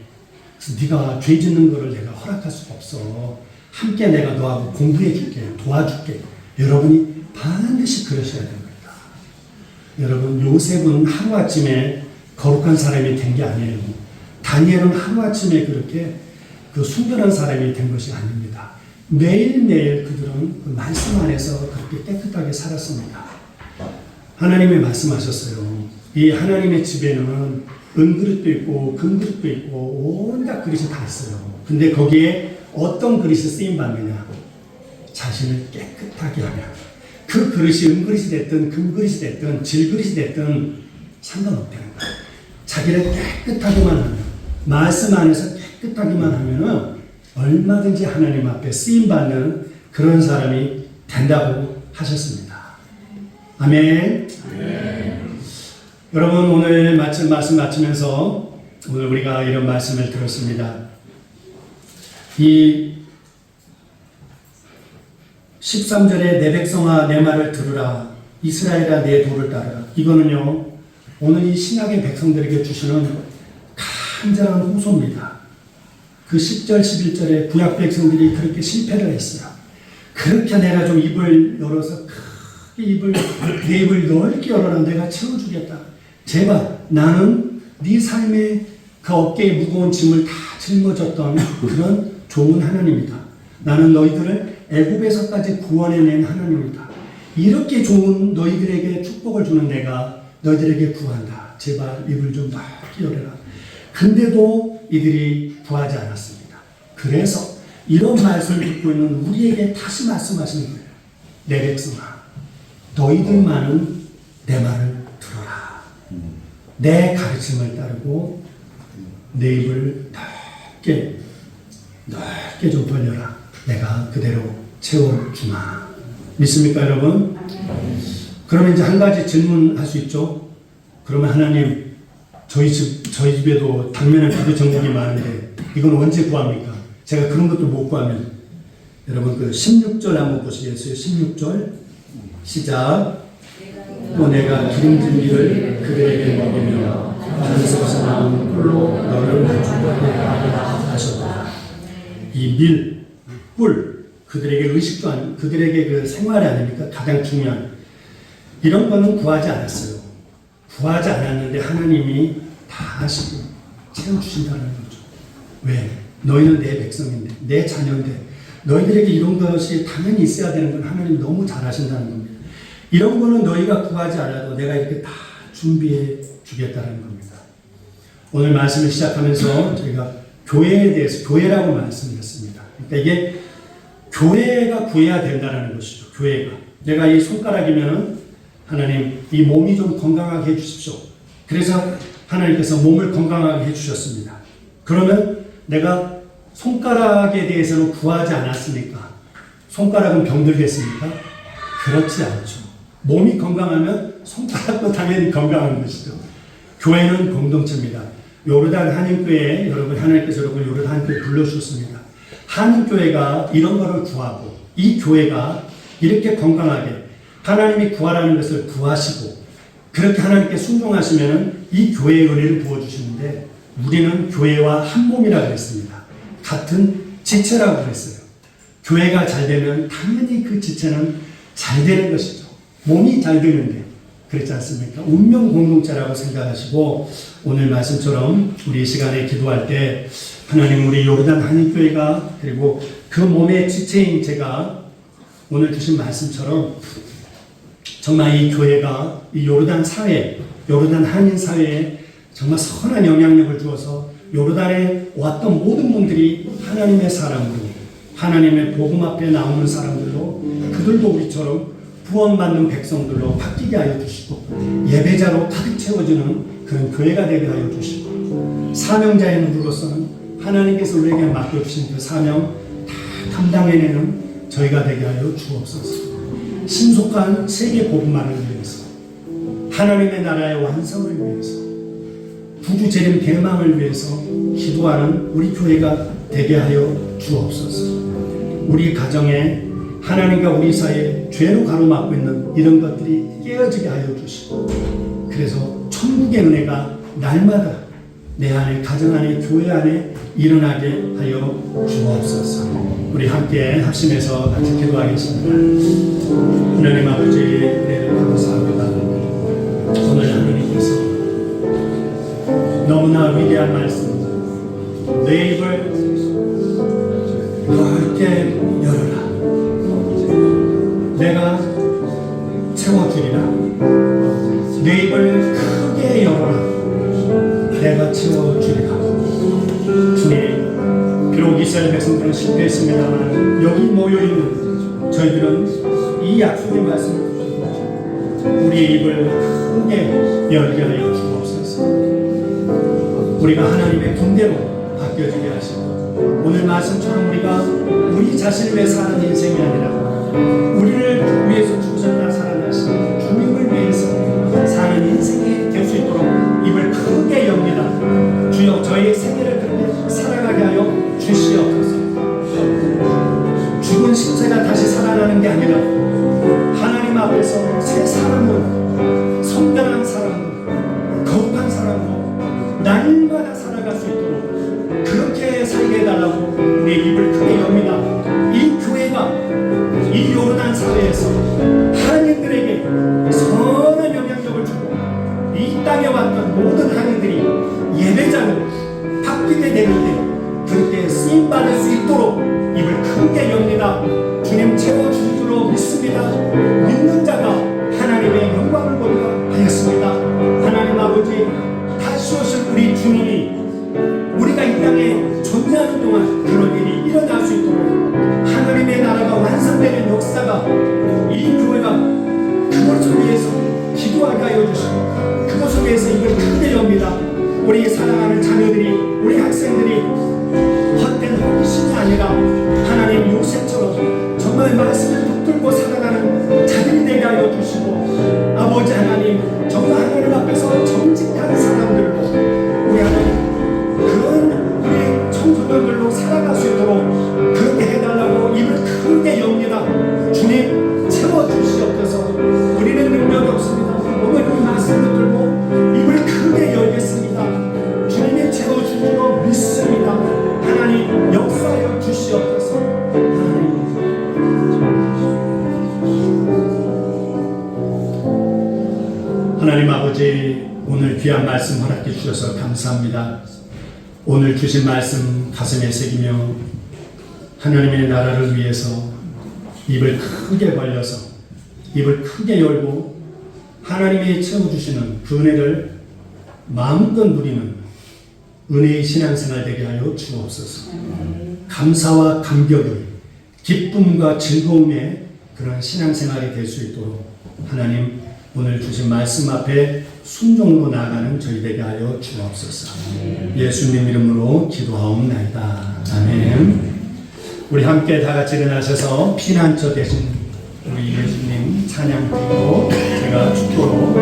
그래서 네가 죄 짓는 거를 내가 허락할 수가 없어. 함께 내가 너하고 공부해 줄게. 도와줄게. 여러분이 반드시 그러셔야 됩니다. 여러분, 요셉은 하루아침에 거룩한 사람이 된 게 아니에요. 다니엘은 하루아침에 그렇게 순결한 사람이 된 것이 아닙니다. 매일매일 그들은 그 말씀 안에서 그렇게 깨끗하게 살았습니다. 하나님이 말씀하셨어요. 이 하나님의 집에는 은그릇도 있고 금그릇도 있고 온갖 그릇이 다 있어요. 근데 거기에 어떤 그릇이 쓰임받느냐? 자신을 깨끗하게 하면 그 그릇이 은그릇이 됐든 금그릇이 됐든 질그릇이 됐든 상관없다는 거예요. 자기를 깨끗하게만 하면, 말씀 안에서 깨끗하게만 하면은 얼마든지 하나님 앞에 쓰임받는 그런 사람이 된다고 하셨습니다. 아멘. 여러분, 오늘 말씀 마치면서 오늘 우리가 이런 말씀을 들었습니다. 이 13절에 내 백성아 내 말을 들으라, 이스라엘아 내 도를 따르라. 이거는요, 오늘 이 신약의 백성들에게 주시는 간절한 호소입니다. 그 10절 11절에 구약 백성들이 그렇게 실패를 했어요. 그렇게 내가 좀 입을 열어서 크게 내 입을 넓게 열어라. 내가 채워주겠다. 제발 나는 네 삶의 그 어깨에 무거운 짐을 다 짊어졌던 그런 좋은 하나님이다. 나는 너희들을 애굽에서까지 구원해낸 하나님이다. 이렇게 좋은 너희들에게 축복을 주는 내가 너희들에게 구한다. 제발 입을 좀 넓게 열어라. 근데도 이들이 구하지 않았습니다. 그래서 이런 말씀을 듣고 있는 우리에게 다시 말씀하시는 거예요. 내 백성아, 너희들만은 내 말을 들어라. 내 가르침을 따르고 내 입을 넓게 좀 벌려라. 내가 그대로 채워주마. 믿습니까, 여러분? 그러면 이제 한 가지 질문할 수 있죠. 그러면 하나님, 저희 집에도 당면은 기도 종목이 많은데 이건 언제 구합니까? 제가 그런 것도 못 구하면. 여러분 그 16절 한번 보시겠어요? 16절 시작. 또 내가 기름진 밀을 그들에게 먹이며 안에서 나온 꿀로 너를 축복하게 하셨다. 이 밀, 꿀, 그들에게 의식도 아니, 그들에게 그 생활이 아닙니까? 가장 중요한 이런 거는 구하지 않았어요. 구하지 않았는데 하나님이 다 하시고 채워주신다는 거죠. 왜? 너희는 내 백성인데, 내 자녀인데, 너희들에게 이런 것이 당연히 있어야 되는 건 하나님 너무 잘하신다는 겁니다. 이런 거는 너희가 구하지 않아도 내가 이렇게 다 준비해 주겠다는 겁니다. 오늘 말씀을 시작하면서 저희가 교회에 대해서, 교회라고 말씀드렸습니다. 그러니까 이게 교회가 구해야 된다는 것이죠. 교회가. 내가 이 손가락이면은 하나님 이 몸이 좀 건강하게 해주십시오. 그래서 하나님께서 몸을 건강하게 해주셨습니다. 그러면 내가 손가락에 대해서는 구하지 않았습니까? 손가락은 병들겠습니까? 그렇지 않죠. 몸이 건강하면 손가락도 당연히 건강한 것이죠. 교회는 공동체입니다. 요르단 한인교회에 여러분, 하나님께서 여러분 요르단 한인교회 불러주셨습니다. 한인교회가 이런 거를 구하고 이 교회가 이렇게 건강하게 하나님이 구하라는 것을 구하시고 그렇게 하나님께 순종하시면 이 교회의 은혜를 부어주시는데 우리는 교회와 한 몸이라고 했습니다. 같은 지체라고 그랬어요. 교회가 잘 되면 당연히 그 지체는 잘 되는 것이죠. 몸이 잘 되는데 그렇지 않습니까? 운명 공동체라고 생각하시고 오늘 말씀처럼 우리 이 시간에 기도할 때 하나님 우리 요르단 한인교회가 그리고 그 몸의 지체인 제가 오늘 주신 말씀처럼 정말 이 교회가 이 요르단 사회, 요르단 한인 사회에 정말 선한 영향력을 주어서 요르단에 왔던 모든 분들이 하나님의 사람으로 하나님의 복음 앞에 나오는 사람들로 그들도 우리처럼 구원받는 백성들로 바뀌게 하여 주시고 예배자로 가득 채워주는 그런 교회가 되게 하여 주시고 사명자의 누구로서는 하나님께서 우리에게 맡겨주신 그 사명 다 감당해내는 저희가 되게 하여 주옵소서. 신속한 세계 복음만을 위해서 하나님의 나라의 완성을 위해서 구주 재림 대망을 위해서 기도하는 우리 교회가 되게 하여 주옵소서. 우리 가정에 하나님과 우리 사이에 죄로 가로막고 있는 이런 것들이 깨어지게 하여 주시고 그래서 천국의 은혜가 날마다 내 안에 가정 안에 교회 안에 일어나게 하여 주옵소서. 우리 함께 합심해서 같이 기도하겠습니다. 하나님 아버지 은혜를 감사합니다. 오늘 하나님께서 너무나 위대한 말씀 내 입을 넓게 열어라. 내가 채워주리라. 내 입을 크게 열어라. 내가 채워주리라. 주님 비록 이스라엘 백성들은 실패했습니다만 여기 모여있는 저희들은 이 약속의 말씀을 듣고 우리의 입을 크게 열게 하여 주옵소서. 우리가 하나님의 군대로 바뀌어지게 하시고 오늘 말씀처럼 우리가 우리 자신을 위해 사는 인생이 아니라 우리를 위해서 죽으셨다 살아나신 주님을 위해서 사는 인생이 될 수 있도록 입을 크게 엽니다. 주여 저희의 생애를 그렇게 살아가게 하여 주시옵소서. 죽은 신체가 다시 살아나는 게 아니라 하나님 앞에서 새 사람으로 성장한 사람으로 거룩한 사람으로 날마다 살아갈 수 있도록 그렇게 살게 해달라고 입을 크게 엽니다. 주님 채워주실 줄로 믿습니다. 믿는 자가 하나님의 영광을 보리라 하였습니다. 하나님 아버지, 다시 오실 우리 주님이 우리가 이 땅에 존재하는 동안 그런 일이 일어날 수 있도록 하나님의 나라가 완성되는 역사가 이 교회가 그것을 위해서 기도하게 하여 주시고 그것을 위해서 입을 크게 엽니다. 우리 사랑하는 자녀들이, 우리 학생들이 헛된 호기심이 아니라 하나님 요셉처럼 정말 말씀을 붙들고 살아가는 자들이 되게 하여 주시고, 아버지 하나님 정말 하나님 앞에서 정직한 사람들로 우리 하나님 그런 우리 청소년들로 살아갈 수 있도록 그렇게 해달라고 입을 크게 엽니다. 주님 채워주시옵소서. 우리는 능력이 없습니다. 오늘 이 말씀을 들고 입을 크게 열겠습니다. 주님이 채워주시고 믿습니다. 하나님 역사하여 주시옵소서. 하나님 아버지, 오늘 귀한 말씀 허락해 주셔서 감사합니다. 오늘 주신 말씀 가슴에 새기며 하나님의 나라를 위해서 입을 크게 벌려서 입을 크게 열고 하나님이 채워주시는 그 은혜를 마음껏 누리는 은혜의 신앙생활 되게 하여 주옵소서. 감사와 감격의 기쁨과 즐거움의 그런 신앙생활이 될 수 있도록 하나님 오늘 주신 말씀 앞에 순종으로 나아가는 저희 되게 하여 주옵소서. 예수님 이름으로 기도하옵나이다. 아멘. 우리 함께 다 같이 일어나셔서 피난처 되신 우리 예수님 찬양 드리고 제가 축도로